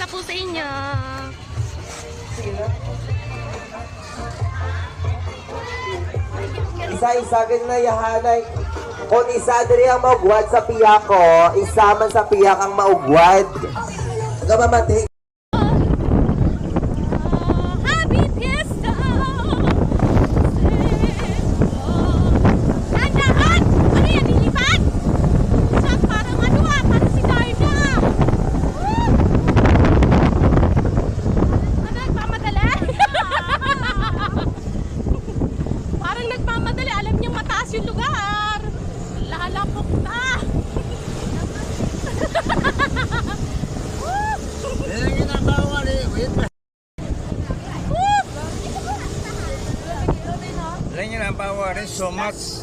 Po sa inyo. Isa-isa na yahanay. Kung isa diri ang maugwad sa piyako, isa man sa piyak ang maugwad. Gamamati. Lang yan ang power, so much.